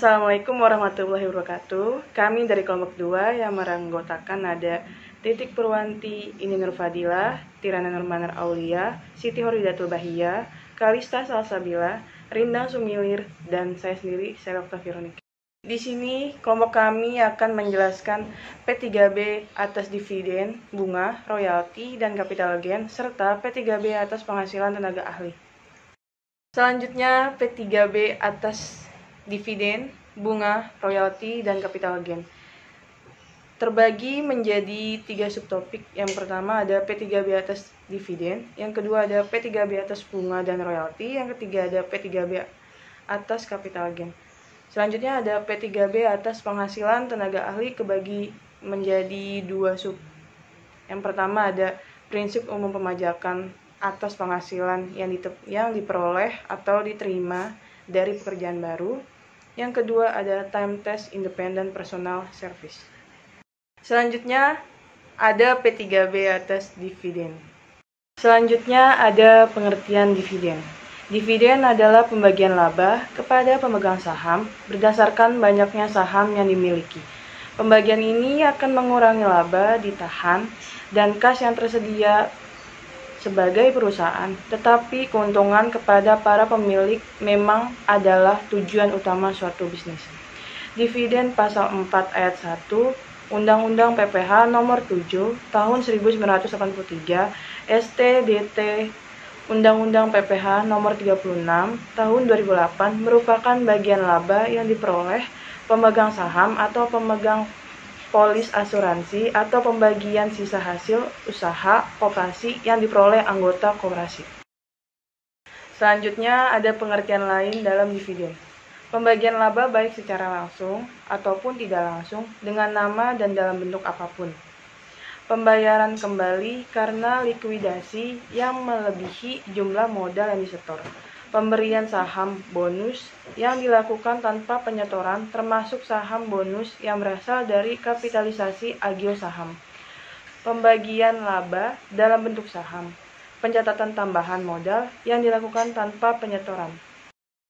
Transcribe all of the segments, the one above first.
Assalamualaikum warahmatullahi wabarakatuh. Kami dari kelompok 2 yang meranggotakan ada Titik Purwanti, Ini Nurfadilah, Tirana Nurmanar Aulia, Siti Horidatul Bahia, Kalista Salsabila, Rindang Sumilir, dan saya sendiri, Selokta Veronica. Di sini kelompok kami akan menjelaskan P3B atas dividen, bunga, royalti, dan capital gain, serta P3B atas penghasilan tenaga ahli. Selanjutnya P3B atas dividen, bunga, royalti, dan capital gain. Terbagi menjadi 3 subtopik. Yang pertama ada P3B atas dividen, yang kedua ada P3B atas bunga dan royalti, yang ketiga ada P3B atas capital gain. Selanjutnya ada P3B atas penghasilan tenaga ahli kebagi menjadi 2 sub. Yang pertama ada prinsip umum pemajakan atas penghasilan yang diperoleh atau diterima dari pekerjaan baru. Yang kedua ada time test independent personal service. Selanjutnya ada P3B atas dividen. Selanjutnya ada pengertian dividen. Dividen adalah pembagian laba kepada pemegang saham berdasarkan banyaknya saham yang dimiliki. Pembagian ini akan mengurangi laba ditahan dan kas yang tersedia sebagai perusahaan, tetapi keuntungan kepada para pemilik memang adalah tujuan utama suatu bisnis. Dividen pasal 4 ayat 1 Undang-Undang PPH nomor 7 tahun 1983 ST-DT Undang-Undang PPH nomor 36 tahun 2008 merupakan bagian laba yang diperoleh pemegang saham atau pemegang polis asuransi atau pembagian sisa hasil usaha koperasi yang diperoleh anggota koperasi. Selanjutnya ada pengertian lain dalam dividen. Pembagian laba baik secara langsung ataupun tidak langsung dengan nama dan dalam bentuk apapun. Pembayaran kembali karena likuidasi yang melebihi jumlah modal yang disetor. Pemberian saham bonus yang dilakukan tanpa penyetoran termasuk saham bonus yang berasal dari kapitalisasi agio saham. Pembagian laba dalam bentuk saham. Pencatatan tambahan modal yang dilakukan tanpa penyetoran.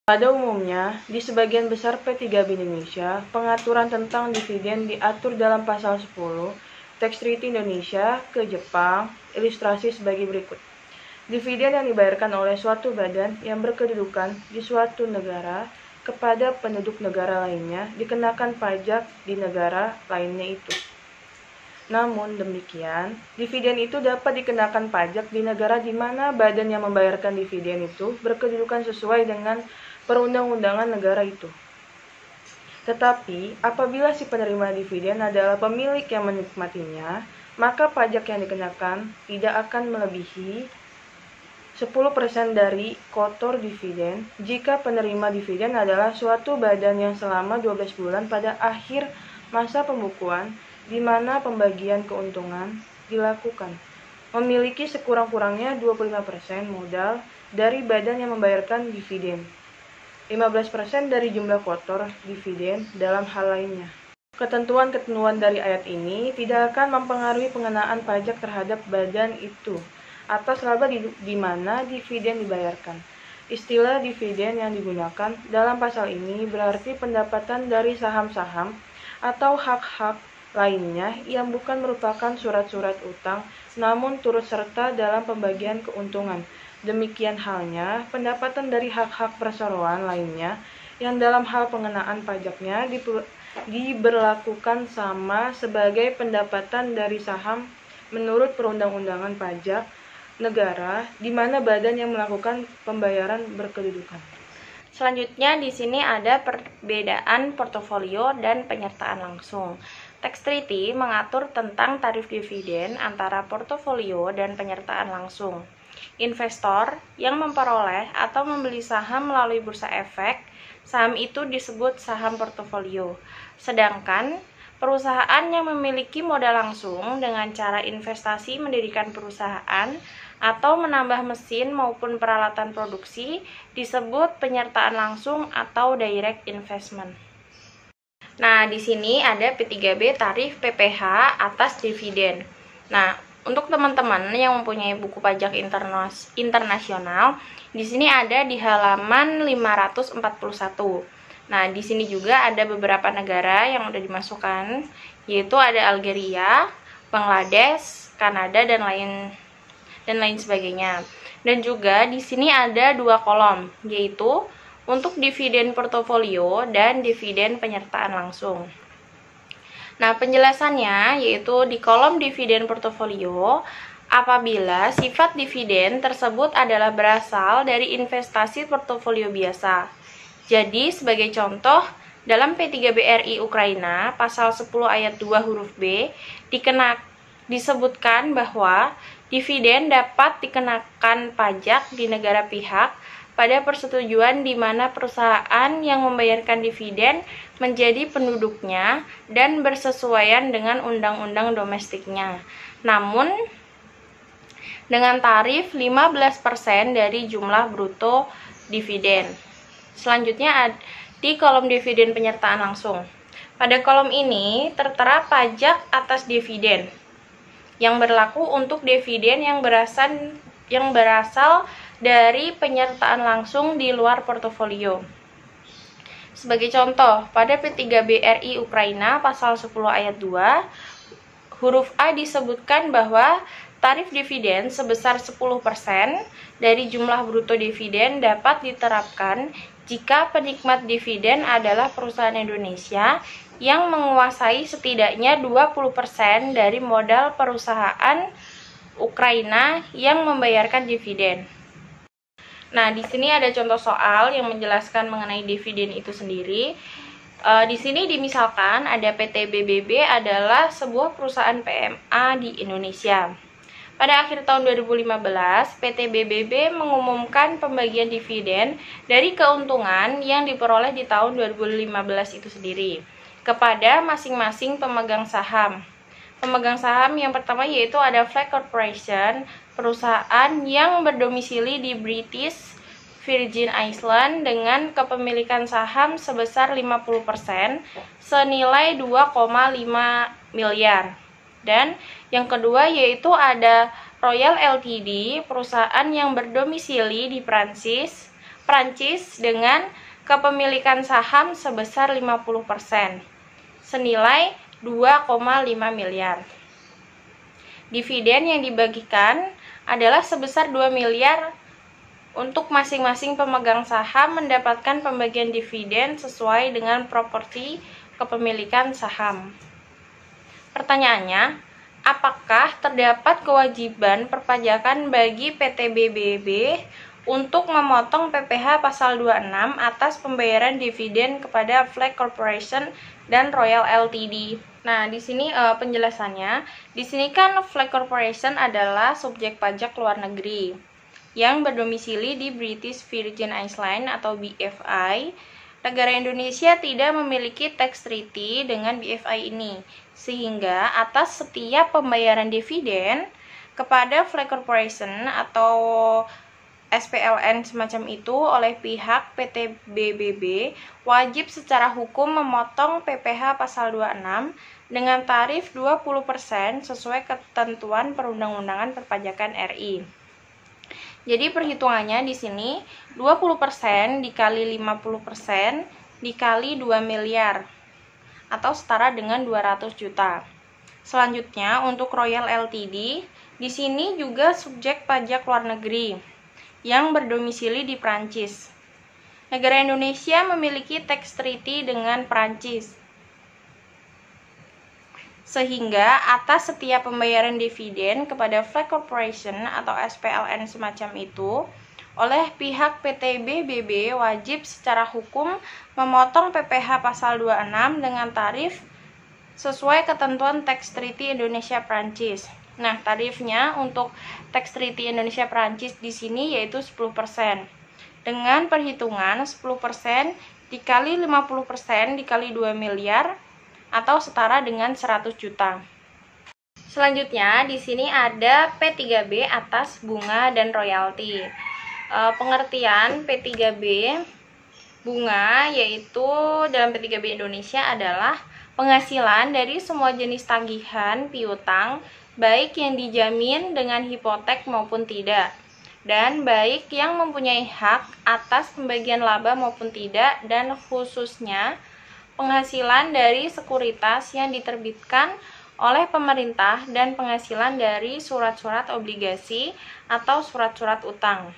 Pada umumnya, di sebagian besar P3B Indonesia, pengaturan tentang dividen diatur dalam pasal 10 Tax Treaty Indonesia ke Jepang, ilustrasi sebagai berikut. Dividen yang dibayarkan oleh suatu badan yang berkedudukan di suatu negara kepada penduduk negara lainnya dikenakan pajak di negara lainnya itu. Namun demikian, dividen itu dapat dikenakan pajak di negara di mana badan yang membayarkan dividen itu berkedudukan sesuai dengan perundang-undangan negara itu. Tetapi, apabila si penerima dividen adalah pemilik yang menikmatinya, maka pajak yang dikenakan tidak akan melebihi 10% dari kotor dividen jika penerima dividen adalah suatu badan yang selama 12 bulan pada akhir masa pembukuan di mana pembagian keuntungan dilakukan, memiliki sekurang-kurangnya 25% modal dari badan yang membayarkan dividen, 15% dari jumlah kotor dividen dalam hal lainnya. Ketentuan-ketentuan dari ayat ini tidak akan mempengaruhi pengenaan pajak terhadap badan itu atas laba di mana dividen dibayarkan. Istilah dividen yang digunakan dalam pasal ini berarti pendapatan dari saham-saham atau hak-hak lainnya yang bukan merupakan surat-surat utang namun turut serta dalam pembagian keuntungan. Demikian halnya pendapatan dari hak-hak perseroan lainnya yang dalam hal pengenaan pajaknya diberlakukan sama sebagai pendapatan dari saham menurut perundang-undangan pajak negara di mana badan yang melakukan pembayaran berkedudukan. Selanjutnya di sini ada perbedaan portofolio dan penyertaan langsung. Tax Treaty mengatur tentang tarif dividen antara portofolio dan penyertaan langsung. Investor yang memperoleh atau membeli saham melalui bursa efek, saham itu disebut saham portofolio. Sedangkan perusahaan yang memiliki modal langsung dengan cara investasi mendirikan perusahaan atau menambah mesin maupun peralatan produksi disebut penyertaan langsung atau direct investment. Nah, di sini ada P3B tarif PPH atas dividen. Nah, untuk teman-teman yang mempunyai buku pajak internasional, di sini ada di halaman 541. Nah, di sini juga ada beberapa negara yang udah dimasukkan, yaitu ada Algeria, Bangladesh, Kanada, dan lain sebagainya. Dan juga di sini ada 2 kolom, yaitu untuk dividen portofolio dan dividen penyertaan langsung. Nah, penjelasannya yaitu di kolom dividen portofolio, apabila sifat dividen tersebut adalah berasal dari investasi portofolio biasa. Jadi, sebagai contoh, dalam P3BRI Ukraina, pasal 10 ayat 2 huruf B, disebutkan bahwa dividen dapat dikenakan pajak di negara pihak pada persetujuan di mana perusahaan yang membayarkan dividen menjadi penduduknya dan bersesuaian dengan undang-undang domestiknya. Namun, dengan tarif 15% dari jumlah bruto dividen. Selanjutnya di kolom dividen penyertaan langsung. Pada kolom ini tertera pajak atas dividen yang berlaku untuk dividen yang berasal dari penyertaan langsung di luar portofolio. Sebagai contoh, pada P3BRI Ukraina pasal 10 ayat 2 huruf A disebutkan bahwa tarif dividen sebesar 10% dari jumlah bruto dividen dapat diterapkan jika penikmat dividen adalah perusahaan Indonesia yang menguasai setidaknya 20% dari modal perusahaan Ukraina yang membayarkan dividen. Nah, di sini ada contoh soal yang menjelaskan mengenai dividen itu sendiri. Di sini dimisalkan ada PT BBB adalah sebuah perusahaan PMA di Indonesia. Pada akhir tahun 2015, PT BBB mengumumkan pembagian dividen dari keuntungan yang diperoleh di tahun 2015 itu sendiri kepada masing-masing pemegang saham. Pemegang saham yang pertama yaitu ada Flag Corporation, perusahaan yang berdomisili di British Virgin Islands dengan kepemilikan saham sebesar 50% senilai 2,5 miliar. Dan yang kedua yaitu ada Royal Ltd, perusahaan yang berdomisili di Prancis dengan kepemilikan saham sebesar 50% senilai 2,5 miliar. Dividen yang dibagikan adalah sebesar 2 miliar untuk masing-masing pemegang saham mendapatkan pembagian dividen sesuai dengan proporsi kepemilikan saham. Pertanyaannya, apakah terdapat kewajiban perpajakan bagi PT BBB untuk memotong PPh pasal 26 atas pembayaran dividen kepada Flag Corporation dan Royal Ltd? Nah, di sini penjelasannya. Di sini kan Flag Corporation adalah subjek pajak luar negeri yang berdomisili di British Virgin Islands atau BVI. Negara Indonesia tidak memiliki tax treaty dengan BVI ini, sehingga atas setiap pembayaran dividen kepada Flag Corporation atau SPLN semacam itu oleh pihak PT BBB wajib secara hukum memotong PPh pasal 26 dengan tarif 20% sesuai ketentuan Perundang-undangan Perpajakan RI. Jadi perhitungannya di sini 20% dikali 50% dikali 2 miliar atau setara dengan 200 juta. Selanjutnya untuk Royal Ltd, di sini juga subjek pajak luar negeri yang berdomisili di Prancis. Negara Indonesia memiliki tax treaty dengan Prancis, sehingga atas setiap pembayaran dividen kepada Flag Corporation atau SPLN semacam itu oleh pihak PT BBB wajib secara hukum memotong PPh pasal 26 dengan tarif sesuai ketentuan Tax Treaty Indonesia Prancis. Nah, tarifnya untuk Tax Treaty Indonesia Prancis di sini yaitu 10%. Dengan perhitungan 10% dikali 50% dikali 2 miliar atau setara dengan 100 juta. Selanjutnya, di sini ada P3B atas bunga dan royalti. Pengertian P3B bunga yaitu dalam P3B Indonesia adalah penghasilan dari semua jenis tagihan piutang, baik yang dijamin dengan hipotek maupun tidak. dan baik yang mempunyai hak atas pembagian laba maupun tidak, dan khususnya penghasilan dari sekuritas yang diterbitkan oleh pemerintah dan penghasilan dari surat-surat obligasi atau surat-surat utang,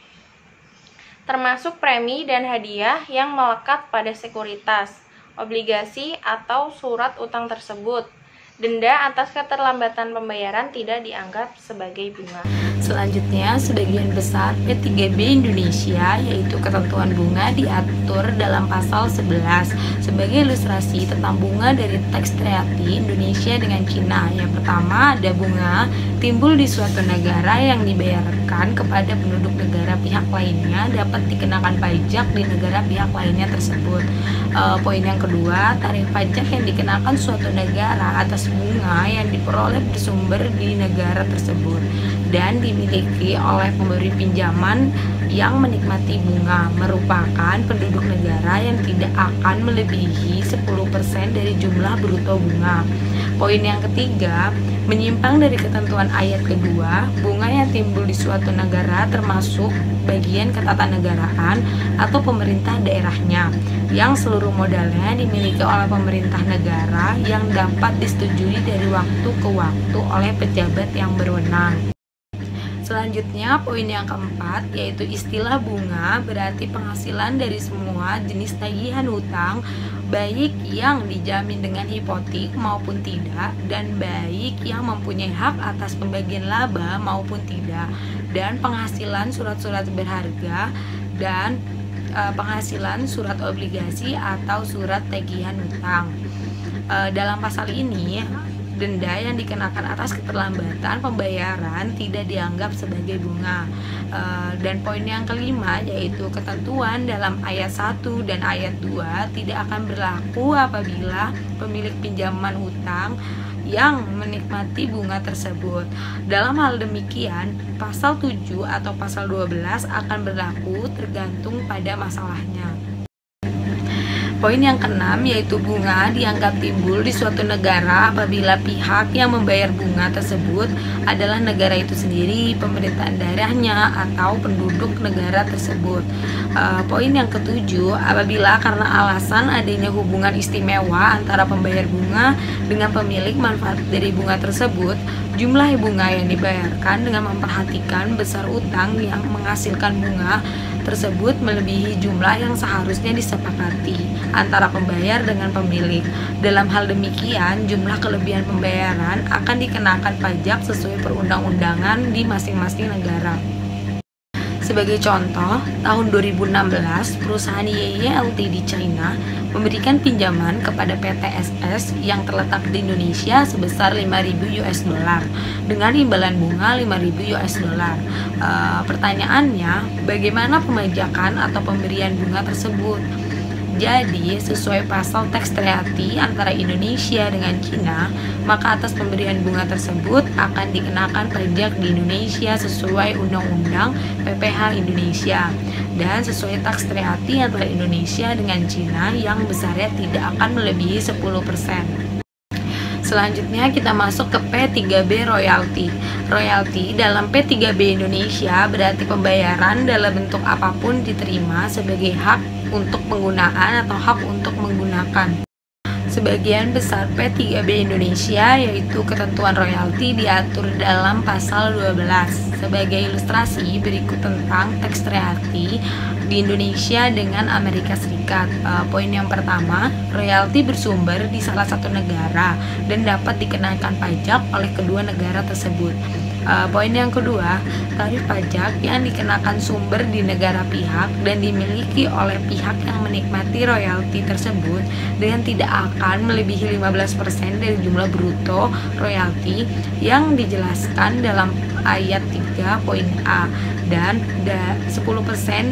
termasuk premi dan hadiah yang melekat pada sekuritas, obligasi atau surat utang tersebut. Denda atas keterlambatan pembayaran tidak dianggap sebagai bunga. Selanjutnya, sebagian besar P3B Indonesia, yaitu ketentuan bunga, diatur dalam pasal 11. Sebagai ilustrasi tentang bunga dari teks treaty Indonesia dengan Cina, yang pertama ada bunga timbul di suatu negara yang dibayarkan kepada penduduk negara pihak lainnya dapat dikenakan pajak di negara pihak lainnya tersebut. Poin yang kedua, tarif pajak yang dikenakan suatu negara atas bunga yang diperoleh bersumber di negara tersebut dan dimiliki oleh pemberi pinjaman yang menikmati bunga merupakan penduduk negara yang tidak akan melebihi 10% dari jumlah bruto bunga. Poin yang ketiga, menyimpang dari ketentuan ayat kedua, bunga yang timbul di suatu negara termasuk bagian ketatanegaraan atau pemerintah daerahnya yang seluruh modalnya dimiliki oleh pemerintah negara yang dapat disetujui dari waktu ke waktu oleh pejabat yang berwenang. Selanjutnya, poin yang keempat, yaitu istilah bunga berarti penghasilan dari semua jenis tagihan hutang, baik yang dijamin dengan hipotek maupun tidak, dan baik yang mempunyai hak atas pembagian laba maupun tidak, dan penghasilan surat-surat berharga, dan penghasilan surat obligasi atau surat tagihan hutang. Dalam pasal ini, denda yang dikenakan atas keterlambatan pembayaran tidak dianggap sebagai bunga. Dan poin yang kelima, yaitu ketentuan dalam ayat 1 dan ayat 2 tidak akan berlaku apabila pemilik pinjaman hutang yang menikmati bunga tersebut. Dalam hal demikian, pasal 7 atau pasal 12 akan berlaku tergantung pada masalahnya. Poin yang keenam, yaitu bunga dianggap timbul di suatu negara apabila pihak yang membayar bunga tersebut adalah negara itu sendiri, pemerintahan daerahnya, atau penduduk negara tersebut. Poin yang ketujuh, apabila karena alasan adanya hubungan istimewa antara pembayar bunga dengan pemilik manfaat dari bunga tersebut, jumlah bunga yang dibayarkan dengan memperhatikan besar utang yang menghasilkan bunga tersebut melebihi jumlah yang seharusnya disepakati antara pembayar dengan pemilik. Dalam hal demikian, jumlah kelebihan pembayaran akan dikenakan pajak sesuai perundang-undangan di masing-masing negara. Sebagai contoh, tahun 2016, perusahaan YYLT di China memberikan pinjaman kepada PTSS yang terletak di Indonesia sebesar 5.000 US dollar dengan imbalan bunga 5.000 US dollar. Pertanyaannya, bagaimana pemajakan atau pemberian bunga tersebut? Jadi, sesuai pasal teks treaty antara Indonesia dengan Cina, maka atas pemberian bunga tersebut akan dikenakan pajak di Indonesia sesuai Undang-Undang PPh Indonesia dan sesuai teks treaty antara Indonesia dengan Cina yang besarnya tidak akan melebihi 10%. Selanjutnya kita masuk ke P3B royalty. Royalty dalam P3B Indonesia berarti pembayaran dalam bentuk apapun diterima sebagai hak untuk penggunaan atau hak untuk menggunakan. Sebagian besar P3B Indonesia, yaitu ketentuan royalti, diatur dalam pasal 12. Sebagai ilustrasi, berikut tentang teks treaty di Indonesia dengan Amerika Serikat. Poin yang pertama, royalti bersumber di salah satu negara dan dapat dikenakan pajak oleh kedua negara tersebut. Poin yang kedua, tarif pajak yang dikenakan sumber di negara pihak dan dimiliki oleh pihak yang menikmati royalti tersebut dengan tidak akan melebihi 15% dari jumlah bruto royalti yang dijelaskan dalam ayat 3 poin A dan 10%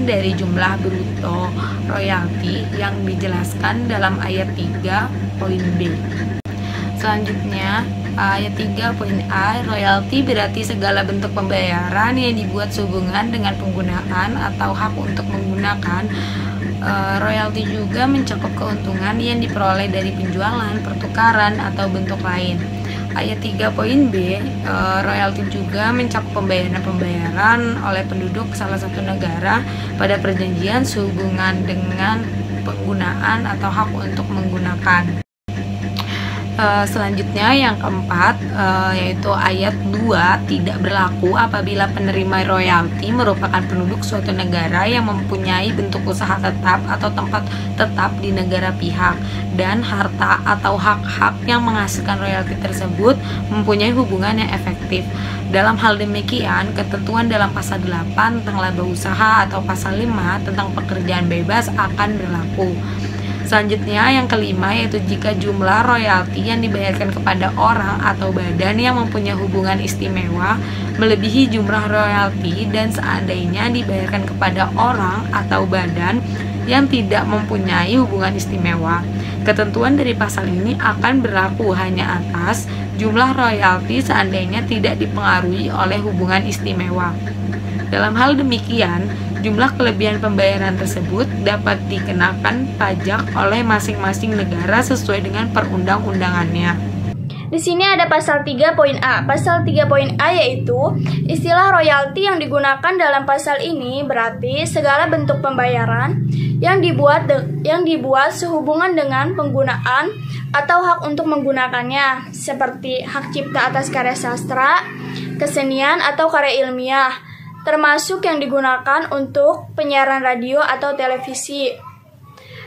dari jumlah bruto royalti yang dijelaskan dalam ayat 3 poin B. Selanjutnya, ayat 3 poin A, royalti berarti segala bentuk pembayaran yang dibuat sehubungan dengan penggunaan atau hak untuk menggunakan. Royalti juga mencakup keuntungan yang diperoleh dari penjualan, pertukaran, atau bentuk lain. ayat 3 poin B, royalti juga mencakup pembayaran oleh penduduk salah satu negara pada perjanjian sehubungan dengan penggunaan atau hak untuk menggunakan. Selanjutnya yang keempat, yaitu ayat 2 tidak berlaku apabila penerima royalti merupakan penduduk suatu negara yang mempunyai bentuk usaha tetap atau tempat tetap di negara pihak, dan harta atau hak-hak yang menghasilkan royalti tersebut mempunyai hubungan yang efektif. Dalam hal demikian, ketentuan dalam pasal 8 tentang laba usaha atau pasal 5 tentang pekerjaan bebas akan berlaku. Selanjutnya yang kelima, yaitu jika jumlah royalti yang dibayarkan kepada orang atau badan yang mempunyai hubungan istimewa melebihi jumlah royalti dan seandainya dibayarkan kepada orang atau badan yang tidak mempunyai hubungan istimewa. Ketentuan dari pasal ini akan berlaku hanya atas jumlah royalti seandainya tidak dipengaruhi oleh hubungan istimewa. Dalam hal demikian, jumlah kelebihan pembayaran tersebut dapat dikenakan pajak oleh masing-masing negara sesuai dengan perundang-undangannya. Di sini ada pasal 3 poin A. Pasal 3 poin A yaitu istilah royalti yang digunakan dalam pasal ini berarti segala bentuk pembayaran yang dibuat sehubungan dengan penggunaan atau hak untuk menggunakannya, seperti hak cipta atas karya sastra, kesenian atau karya ilmiah, termasuk yang digunakan untuk penyiaran radio atau televisi.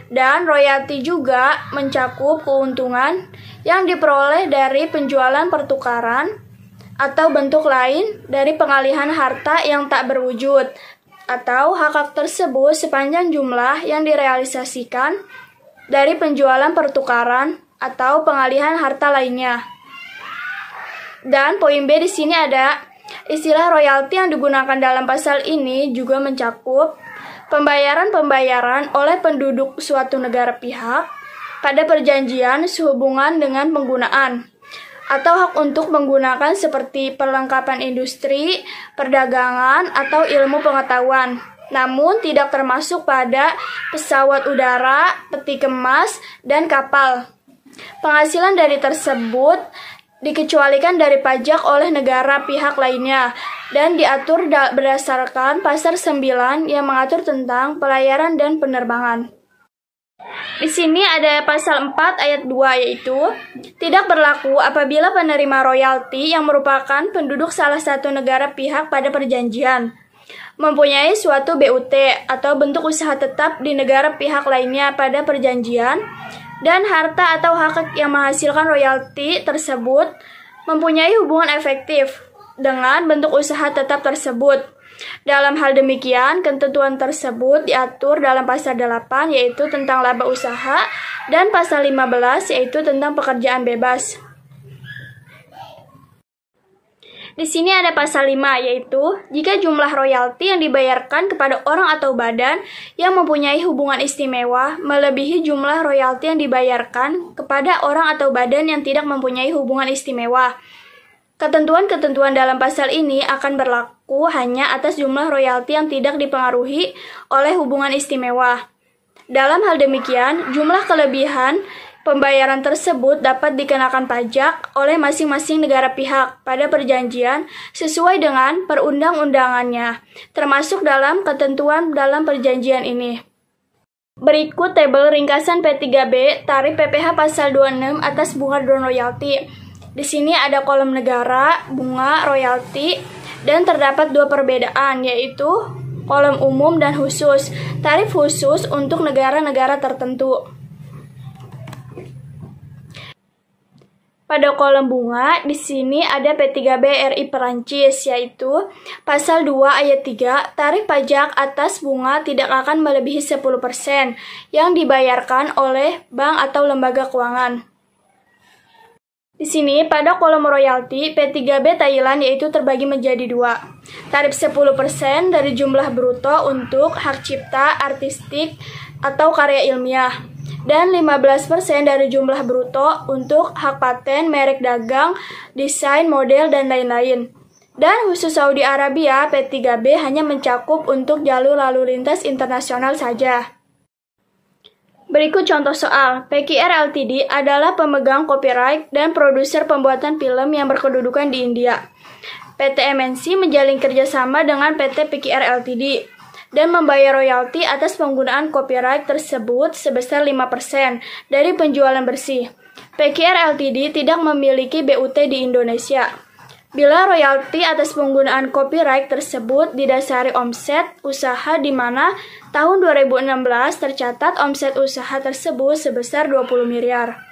Dan royalti juga mencakup keuntungan yang diperoleh dari penjualan pertukaran atau bentuk lain dari pengalihan harta yang tak berwujud, atau hak-hak tersebut sepanjang jumlah yang direalisasikan dari penjualan pertukaran atau pengalihan harta lainnya. Dan poin B di sini ada istilah royalti yang digunakan dalam pasal ini juga mencakup pembayaran-pembayaran oleh penduduk suatu negara pihak pada perjanjian sehubungan dengan penggunaan atau hak untuk menggunakan seperti perlengkapan industri, perdagangan, atau ilmu pengetahuan, namun tidak termasuk pada pesawat udara, peti kemas, dan kapal. Penghasilan dari tersebut dikecualikan dari pajak oleh negara pihak lainnya dan diatur berdasarkan pasal 9 yang mengatur tentang pelayaran dan penerbangan. Di sini ada pasal 4 ayat 2 yaitu tidak berlaku apabila penerima royalti yang merupakan penduduk salah satu negara pihak pada perjanjian mempunyai suatu BUT atau bentuk usaha tetap di negara pihak lainnya pada perjanjian, dan harta atau hak yang menghasilkan royalti tersebut mempunyai hubungan efektif dengan bentuk usaha tetap tersebut. Dalam hal demikian, ketentuan tersebut diatur dalam pasal 8 yaitu tentang laba usaha dan pasal 15 yaitu tentang pekerjaan bebas. Di sini ada pasal 5 yaitu jika jumlah royalti yang dibayarkan kepada orang atau badan yang mempunyai hubungan istimewa melebihi jumlah royalti yang dibayarkan kepada orang atau badan yang tidak mempunyai hubungan istimewa. Ketentuan-ketentuan dalam pasal ini akan berlaku hanya atas jumlah royalti yang tidak dipengaruhi oleh hubungan istimewa. Dalam hal demikian, jumlah kelebihan pembayaran tersebut dapat dikenakan pajak oleh masing-masing negara pihak pada perjanjian sesuai dengan perundang-undangannya, termasuk dalam ketentuan dalam perjanjian ini. Berikut tabel ringkasan P3B tarif PPh pasal 26 atas bunga dan royalti. Di sini ada kolom negara, bunga, royalti, dan terdapat dua perbedaan, yaitu kolom umum dan khusus. Tarif khusus untuk negara-negara tertentu. Pada kolom bunga, di sini ada P3B RI Perancis, yaitu pasal 2 ayat 3, tarif pajak atas bunga tidak akan melebihi 10% yang dibayarkan oleh bank atau lembaga keuangan. Di sini, pada kolom royalti, P3B Thailand yaitu terbagi menjadi dua. Tarif 10% dari jumlah bruto untuk hak cipta, artistik, atau karya ilmiah. Dan 15% dari jumlah bruto untuk hak paten, merek dagang, desain, model, dan lain-lain. Dan khusus Saudi Arabia, P3B hanya mencakup untuk jalur lalu lintas internasional saja. Berikut contoh soal. PKR Ltd adalah pemegang copyright dan produser pembuatan film yang berkedudukan di India. PT MNC menjalin kerjasama dengan PT PKR Ltd dan membayar royalti atas penggunaan copyright tersebut sebesar 5% dari penjualan bersih. PKR Ltd tidak memiliki BUT di Indonesia. Bila royalti atas penggunaan copyright tersebut didasari omset usaha di mana tahun 2016 tercatat omset usaha tersebut sebesar 20 miliar.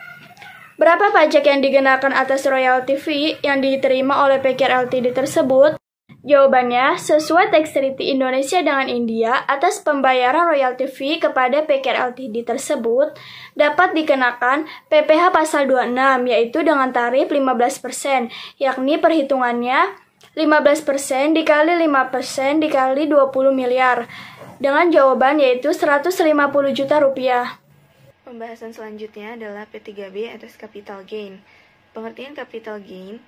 Berapa pajak yang dikenakan atas royalti fee yang diterima oleh PKR Ltd tersebut? Jawabannya, sesuai Tax Treaty Indonesia dengan India, atas pembayaran royalti fee kepada PKR Ltd tersebut dapat dikenakan PPh pasal 26, yaitu dengan tarif 15%, yakni perhitungannya 15% dikali 5% dikali 20 miliar, dengan jawaban yaitu 150 juta rupiah. Pembahasan selanjutnya adalah P3B atas capital gain. Pengertian capital gain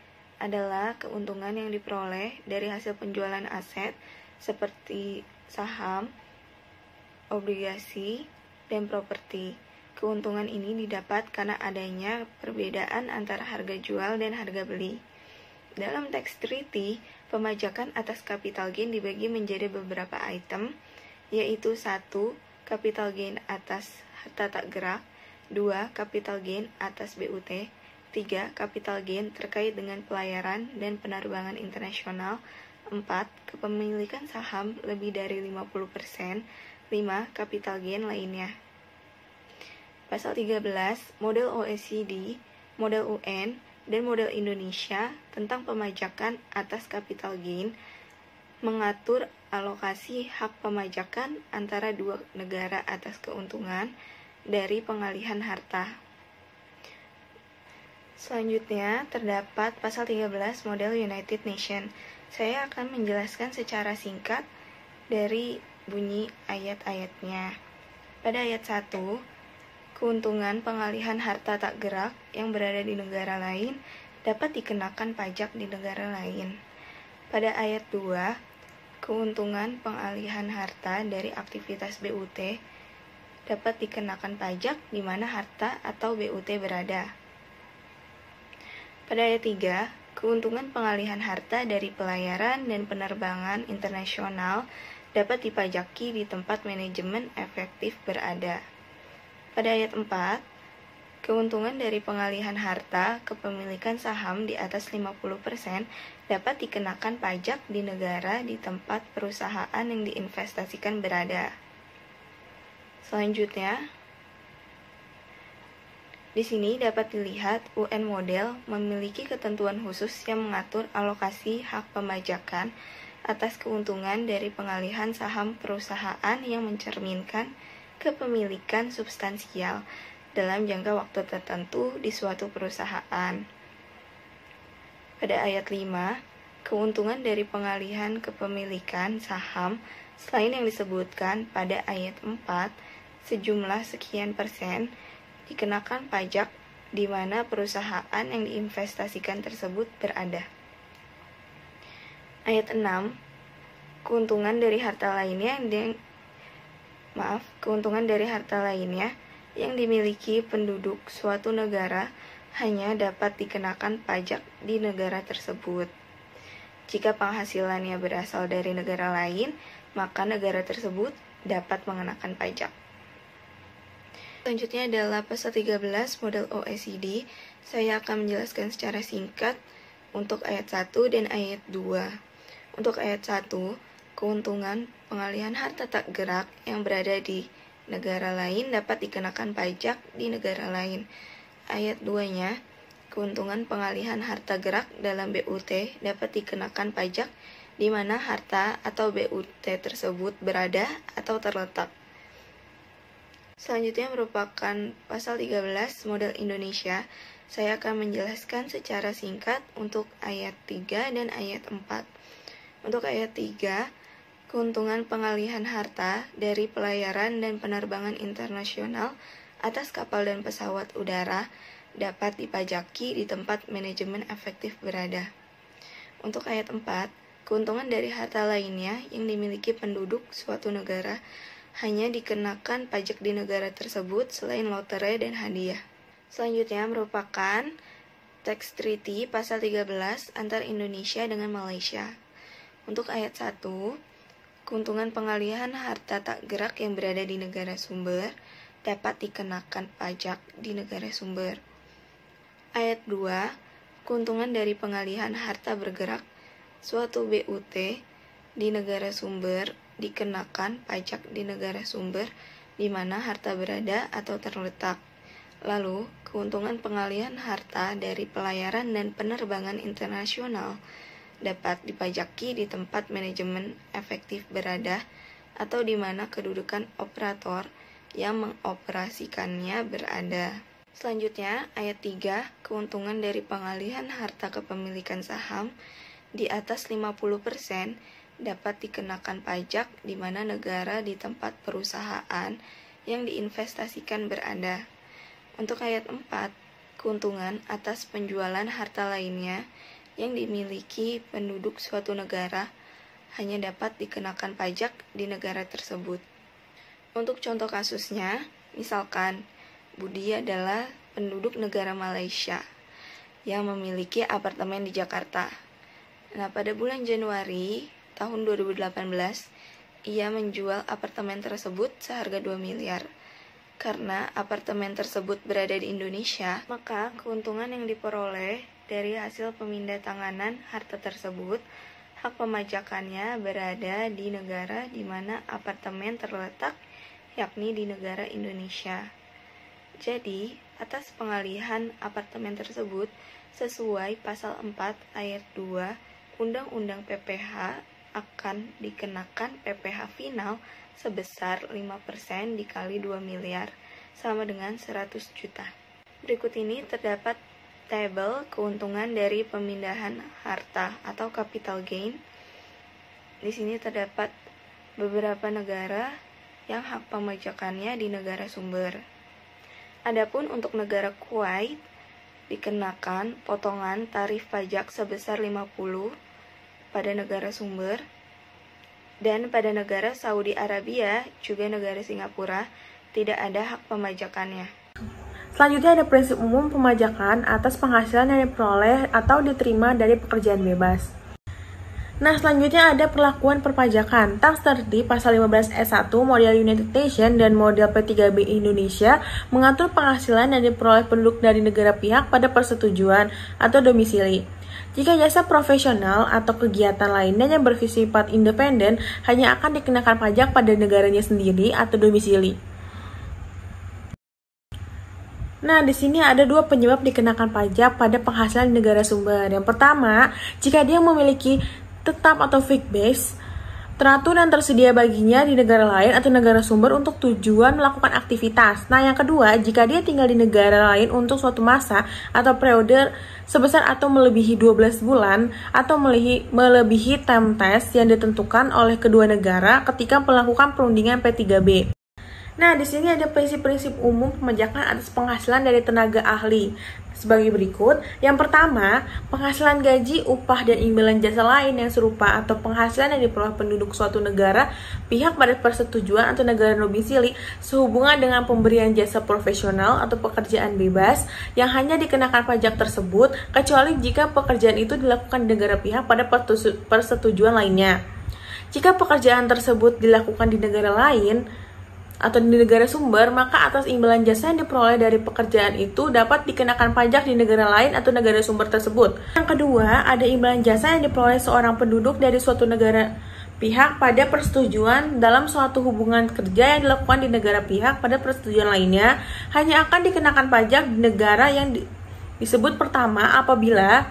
adalah keuntungan yang diperoleh dari hasil penjualan aset seperti saham, obligasi, dan properti. Keuntungan ini didapat karena adanya perbedaan antara harga jual dan harga beli. Dalam Tax Treaty, pemajakan atas capital gain dibagi menjadi beberapa item, yaitu 1. Capital gain atas harta tak gerak, 2. Capital gain atas BUT, 3. Capital gain terkait dengan pelayaran dan penerbangan internasional, 4. Kepemilikan saham lebih dari 50%, 5. Capital gain lainnya. Pasal 13, model OECD, model UN, dan model Indonesia tentang pemajakan atas capital gain mengatur alokasi hak pemajakan antara dua negara atas keuntungan dari pengalihan harta. Selanjutnya, terdapat pasal 13 model United Nations. Saya akan menjelaskan secara singkat dari bunyi ayat-ayatnya. Pada ayat 1, keuntungan pengalihan harta tak gerak yang berada di negara lain dapat dikenakan pajak di negara lain. Pada ayat 2, keuntungan pengalihan harta dari aktivitas BUT dapat dikenakan pajak di mana harta atau BUT berada. Pada ayat 3, keuntungan pengalihan harta dari pelayaran dan penerbangan internasional dapat dipajaki di tempat manajemen efektif berada. Pada ayat 4, keuntungan dari pengalihan harta kepemilikan saham di atas 50% dapat dikenakan pajak di negara di tempat perusahaan yang diinvestasikan berada. Selanjutnya, di sini dapat dilihat UN model memiliki ketentuan khusus yang mengatur alokasi hak pemajakan atas keuntungan dari pengalihan saham perusahaan yang mencerminkan kepemilikan substansial dalam jangka waktu tertentu di suatu perusahaan. Pada ayat 5, keuntungan dari pengalihan kepemilikan saham selain yang disebutkan pada ayat 4 sejumlah sekian persen dikenakan pajak di mana perusahaan yang diinvestasikan tersebut berada. Ayat 6, keuntungan dari harta lainnya yang dimiliki penduduk suatu negara hanya dapat dikenakan pajak di negara tersebut. Jika penghasilannya berasal dari negara lain, maka negara tersebut dapat mengenakan pajak. Selanjutnya adalah pasal 13 model OECD. Saya akan menjelaskan secara singkat untuk ayat 1 dan ayat 2. Untuk ayat 1, keuntungan pengalihan harta tak gerak yang berada di negara lain dapat dikenakan pajak di negara lain. Ayat 2-nya, keuntungan pengalihan harta gerak dalam BUT dapat dikenakan pajak di mana harta atau BUT tersebut berada atau terletak. Selanjutnya merupakan pasal 13 model Indonesia. Saya akan menjelaskan secara singkat untuk ayat 3 dan ayat 4. Untuk ayat 3, keuntungan pengalihan harta dari pelayaran dan penerbangan internasional atas kapal dan pesawat udara dapat dipajaki di tempat manajemen efektif berada. Untuk ayat 4, keuntungan dari harta lainnya yang dimiliki penduduk suatu negara hanya dikenakan pajak di negara tersebut selain lotre dan hadiah. Selanjutnya merupakan Tax Treaty pasal 13 antara Indonesia dengan Malaysia. Untuk ayat 1, keuntungan pengalihan harta tak gerak yang berada di negara sumber dapat dikenakan pajak di negara sumber. Ayat 2, keuntungan dari pengalihan harta bergerak suatu BUT di negara sumber dikenakan pajak di negara sumber di mana harta berada atau terletak. Lalu, keuntungan pengalihan harta dari pelayaran dan penerbangan internasional dapat dipajaki di tempat manajemen efektif berada atau di mana kedudukan operator yang mengoperasikannya berada. Selanjutnya, ayat 3, keuntungan dari pengalihan harta kepemilikan saham di atas 50% dapat dikenakan pajak di mana negara di tempat perusahaan yang diinvestasikan berada. Untuk ayat 4, keuntungan atas penjualan harta lainnya yang dimiliki penduduk suatu negara hanya dapat dikenakan pajak di negara tersebut. Untuk contoh kasusnya, misalkan Budi adalah penduduk negara Malaysia yang memiliki apartemen di Jakarta. Nah, pada bulan Januari tahun 2018, ia menjual apartemen tersebut seharga 2 miliar. Karena apartemen tersebut berada di Indonesia, maka keuntungan yang diperoleh dari hasil pemindahantanganan harta tersebut, hak pemajakannya berada di negara di mana apartemen terletak, yakni di negara Indonesia. Jadi, atas pengalihan apartemen tersebut sesuai pasal 4 ayat 2 Undang-Undang PPH akan dikenakan PPH final sebesar 5% dikali 2 miliar sama dengan 100 juta. Berikut ini terdapat tabel keuntungan dari pemindahan harta atau capital gain. Di sini terdapat beberapa negara yang hak pemajakannya di negara sumber. Adapun untuk negara Kuwait dikenakan potongan tarif pajak sebesar 50 pada negara sumber, dan pada negara Saudi Arabia juga negara Singapura tidak ada hak pemajakannya. Selanjutnya ada prinsip umum pemajakan atas penghasilan yang diperoleh atau diterima dari pekerjaan bebas. Nah, selanjutnya ada perlakuan perpajakan. Tax Treaty pasal 15 S1 model United Nations dan model P3B Indonesia mengatur penghasilan yang diperoleh penduduk dari negara pihak pada persetujuan atau domisili. Jika jasa profesional atau kegiatan lainnya yang bersifat independen hanya akan dikenakan pajak pada negaranya sendiri atau domisili. Nah, di sini ada dua penyebab dikenakan pajak pada penghasilan di negara sumber. Yang pertama, jika dia memiliki tetap atau fixed base, teratur dan tersedia baginya di negara lain atau negara sumber untuk tujuan melakukan aktivitas. Nah, yang kedua, jika dia tinggal di negara lain untuk suatu masa atau periode sebesar atau melebihi 12 bulan atau melebihi time test yang ditentukan oleh kedua negara ketika melakukan perundingan P3B. Nah, di sini ada prinsip-prinsip umum pemajakan atas penghasilan dari tenaga ahli sebagai berikut. Yang pertama, penghasilan gaji, upah, dan imbalan jasa lain yang serupa atau penghasilan yang diperoleh penduduk suatu negara pihak pada persetujuan atau negara domisili sehubungan dengan pemberian jasa profesional atau pekerjaan bebas yang hanya dikenakan pajak tersebut kecuali jika pekerjaan itu dilakukan di negara pihak pada persetujuan lainnya. Jika pekerjaan tersebut dilakukan di negara lain atau di negara sumber, maka atas imbalan jasa yang diperoleh dari pekerjaan itu dapat dikenakan pajak di negara lain atau negara sumber tersebut. Yang kedua, ada imbalan jasa yang diperoleh seorang penduduk dari suatu negara pihak pada persetujuan dalam suatu hubungan kerja yang dilakukan di negara pihak pada persetujuan lainnya hanya akan dikenakan pajak di negara yang disebut pertama apabila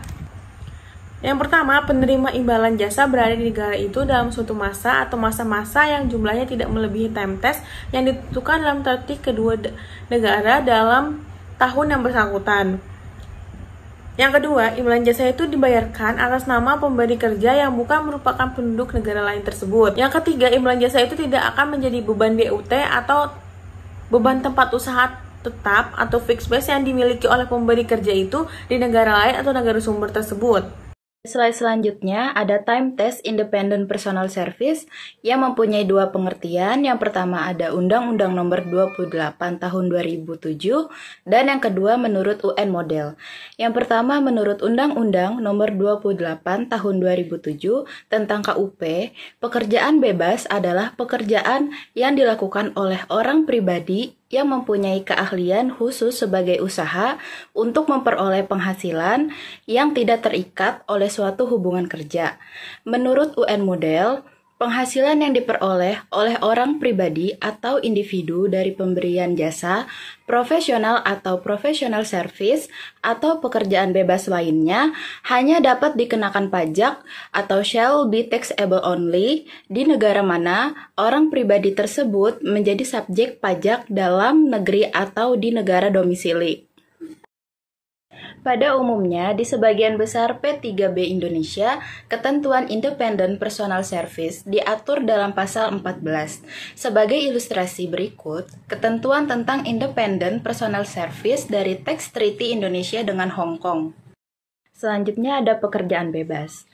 yang pertama, penerima imbalan jasa berada di negara itu dalam suatu masa atau masa-masa yang jumlahnya tidak melebihi time test yang ditentukan dalam tertib kedua negara dalam tahun yang bersangkutan. Yang kedua, imbalan jasa itu dibayarkan atas nama pemberi kerja yang bukan merupakan penduduk negara lain tersebut. Yang ketiga, imbalan jasa itu tidak akan menjadi beban BUT atau beban tempat usaha tetap atau fixed base yang dimiliki oleh pemberi kerja itu di negara lain atau negara sumber tersebut. Slide selanjutnya ada Time Test Independent Personal Service yang mempunyai dua pengertian. Yang pertama ada Undang-Undang Nomor 28 Tahun 2007 dan yang kedua menurut UN Model. Yang pertama menurut Undang-Undang Nomor 28 Tahun 2007 tentang KUP, pekerjaan bebas adalah pekerjaan yang dilakukan oleh orang pribadi yang mempunyai keahlian khusus sebagai usaha untuk memperoleh penghasilan yang tidak terikat oleh suatu hubungan kerja. Menurut UN Model, penghasilan yang diperoleh oleh orang pribadi atau individu dari pemberian jasa, profesional atau professional service, atau pekerjaan bebas lainnya hanya dapat dikenakan pajak atau shall be taxable only di negara mana orang pribadi tersebut menjadi subjek pajak dalam negeri atau di negara domisili. Pada umumnya, di sebagian besar P3B Indonesia, ketentuan Independent Personal Service diatur dalam pasal 14. Sebagai ilustrasi berikut, ketentuan tentang Independent Personal Service dari Tax Treaty Indonesia dengan Hong Kong. Selanjutnya ada pekerjaan bebas.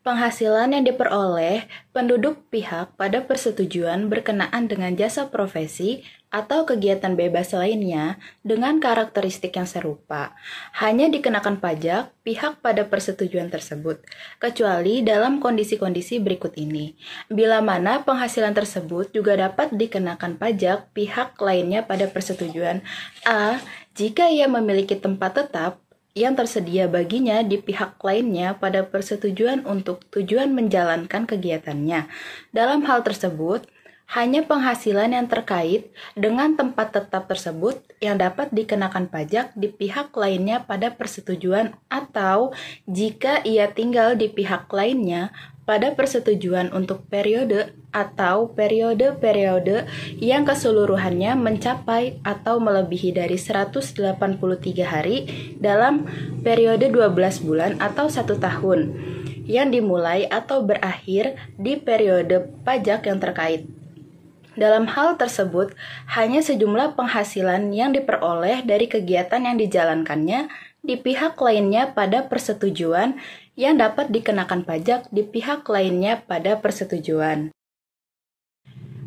Penghasilan yang diperoleh penduduk pihak pada persetujuan berkenaan dengan jasa profesi atau kegiatan bebas lainnya dengan karakteristik yang serupa hanya dikenakan pajak pihak pada persetujuan tersebut, kecuali dalam kondisi-kondisi berikut ini. Bila mana penghasilan tersebut juga dapat dikenakan pajak pihak lainnya pada persetujuan. A. Jika ia memiliki tempat tetap yang tersedia baginya di pihak lainnya pada persetujuan untuk tujuan menjalankan kegiatannya. Dalam hal tersebut, hanya penghasilan yang terkait dengan tempat tetap tersebut yang dapat dikenakan pajak di pihak lainnya pada persetujuan, atau jika ia tinggal di pihak lainnya pada persetujuan untuk periode atau periode-periode yang keseluruhannya mencapai atau melebihi dari 183 hari dalam periode 12 bulan atau 1 tahun yang dimulai atau berakhir di periode pajak yang terkait. Dalam hal tersebut, hanya sejumlah penghasilan yang diperoleh dari kegiatan yang dijalankannya di pihak lainnya pada persetujuan yang dapat dikenakan pajak di pihak lainnya pada persetujuan.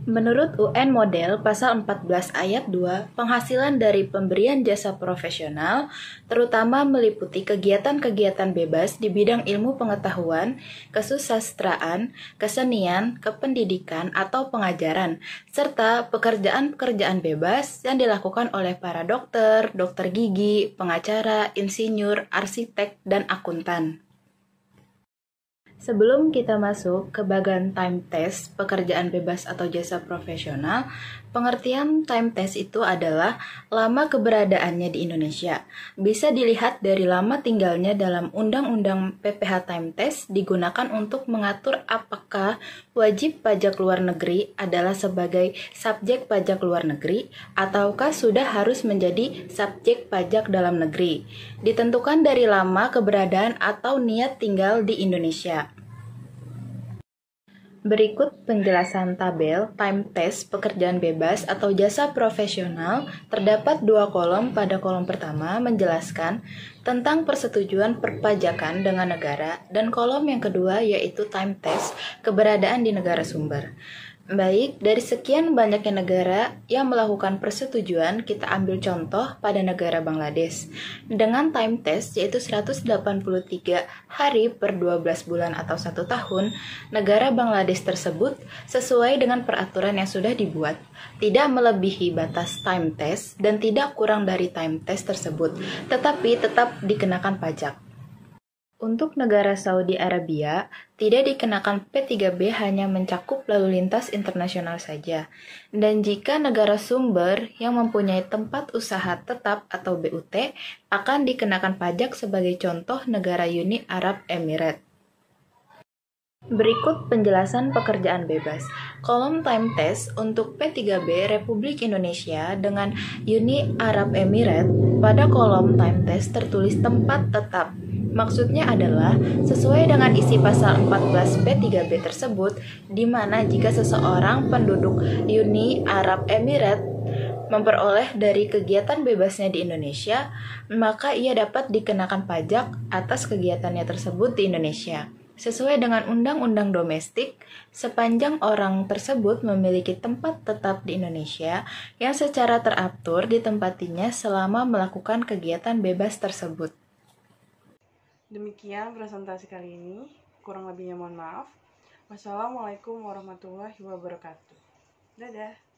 Menurut UN Model Pasal 14 Ayat 2, penghasilan dari pemberian jasa profesional terutama meliputi kegiatan-kegiatan bebas di bidang ilmu pengetahuan, kesusastraan, kesenian, kependidikan, atau pengajaran, serta pekerjaan-pekerjaan bebas yang dilakukan oleh para dokter, dokter gigi, pengacara, insinyur, arsitek, dan akuntan. Sebelum kita masuk ke bagian time test, pekerjaan bebas atau jasa profesional, pengertian time test itu adalah lama keberadaannya di Indonesia. Bisa dilihat dari lama tinggalnya dalam Undang-Undang PPH Time Test digunakan untuk mengatur apakah wajib pajak luar negeri adalah sebagai subjek pajak luar negeri ataukah sudah harus menjadi subjek pajak dalam negeri. Ditentukan dari lama keberadaan atau niat tinggal di Indonesia. Berikut penjelasan tabel time test pekerjaan bebas atau jasa profesional. Terdapat 2 kolom. Pada kolom pertama menjelaskan tentang persetujuan perpajakan dengan negara, dan kolom yang kedua yaitu time test keberadaan di negara sumber. Baik, dari sekian banyaknya negara yang melakukan persetujuan, kita ambil contoh pada negara Bangladesh. Dengan time test yaitu 183 hari per 12 bulan atau 1 tahun, negara Bangladesh tersebut sesuai dengan peraturan yang sudah dibuat, tidak melebihi batas time test dan tidak kurang dari time test tersebut, tetapi tetap dikenakan pajak. Untuk negara Saudi Arabia, tidak dikenakan P3B hanya mencakup lalu lintas internasional saja. Dan jika negara sumber yang mempunyai tempat usaha tetap atau BUT, akan dikenakan pajak sebagai contoh negara Uni Arab Emirates. Berikut penjelasan pekerjaan bebas. Kolom time test untuk P3B Republik Indonesia dengan Uni Arab Emirates. Pada kolom time test tertulis tempat tetap. Maksudnya adalah sesuai dengan isi pasal 14 P3B tersebut, di mana jika seseorang penduduk Uni Arab Emirates memperoleh dari kegiatan bebasnya di Indonesia, maka ia dapat dikenakan pajak atas kegiatannya tersebut di Indonesia. Sesuai dengan undang-undang domestik, sepanjang orang tersebut memiliki tempat tetap di Indonesia yang secara teratur ditempatinya selama melakukan kegiatan bebas tersebut. Demikian presentasi kali ini, kurang lebihnya mohon maaf. Wassalamualaikum warahmatullahi wabarakatuh. Dadah.